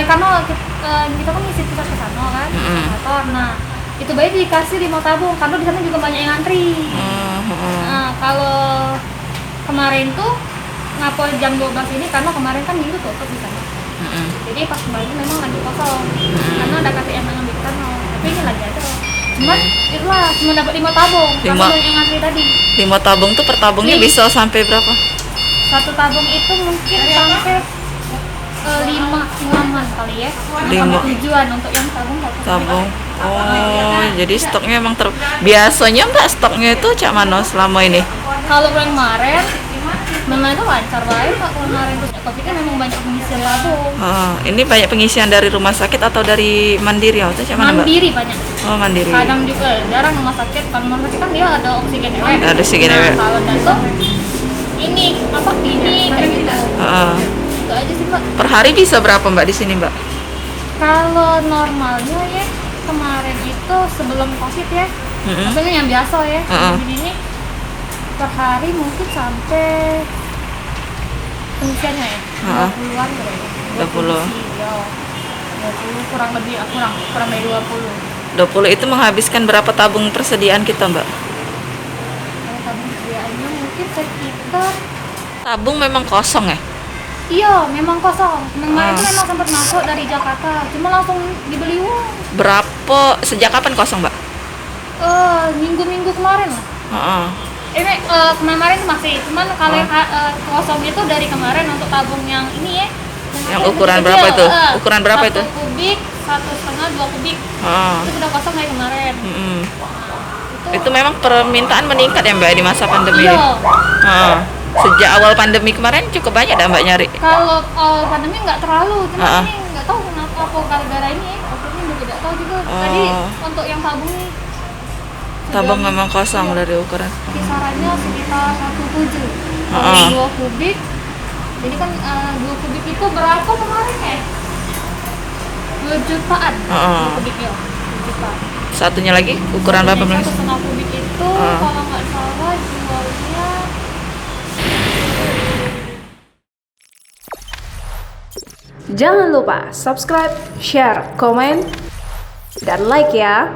Karena kita kan ngisi tiket ke sana kan, kantor. Nah, itu bayi dikasih 5 tabung karena di sana juga banyak yang ngantri. Nah, kalau kemarin tuh ngapa jam 12 ini karena kemarin kan minggu tutup di sana. Jadi pas kembali memang lagi kosong karena ada KTM yang ambil kan, tapi ini lagi ada. Cuman itulah cuma dapat 5 tabung karena banyak yang ngantri tadi. 5 tabung tuh per tabungnya bisa sampai berapa? Satu tabung itu mungkin sampai 5 kali ya. 5 tujuan untuk yang tabung. Oh, jadi stoknya emang biasanya Mbak stoknya itu cak mana selama ini? Kalau kemarin memang itu lancar banget Pak. Kemarin tuh tapi kan memang banyak pengisian tabung. Ini banyak pengisian dari rumah sakit atau dari mandiri atau cak mana Mbak? Mandiri banyak. Oh, mandiri. Kadang juga jarang rumah sakit. Kalau rumah sakit kan dia ada oksigen ewek. Ada oksigen ewek. Kalau datang ini kayak gitu. Itu aja sih Mbak. Per hari bisa berapa Mbak di sini Mbak? Kalau normalnya ya kemarin itu sebelum COVID ya, maksudnya yang biasa ya, ini per hari mungkin sampai pengisiannya ya 20-an kayaknya. 20. Ya, 20 kurang lebih kurang dari 20. 20 itu menghabiskan berapa tabung persediaan kita Mbak? Kalau tabung persediaannya mungkin sekitar. Tabung memang kosong ya? Iya, memang kosong. Kemarin itu memang sempat masuk dari Jakarta, cuma langsung dibeli uang. Berapa? Sejak kapan kosong, Mbak? Minggu-minggu kemarin lah. Ini kemarin masih, cuman kalau kosong itu dari kemarin untuk tabung yang ini ya. Yang ukuran berapa itu? Ukuran berapa itu? 1 kubik, 1,5, 2 kubik. Itu sudah kosong dari kemarin. Itu memang permintaan meningkat ya Mbak di masa pandemi ini? Iya. Sejak awal pandemi kemarin cukup banyak dah Mbak nyari? Kalau pandemi nggak terlalu, cuma ini nggak tahu kenapa apa gara-gara ini ya. Ini juga tidak tahu juga. Tadi untuk yang tabung nih. Tabung memang kosong dari ukuran. Kisarannya sekitar 1,7. Kalau 2 kubik. Jadi kan 2 kubik itu berapa kemarin ya? 2 jutaan. 2 kubik ya. 2 juta. Satunya lagi ukuran berapa Mbak? 1,5 kubik itu kalau nggak salah jualnya. Jangan lupa subscribe, share, komen, dan like ya.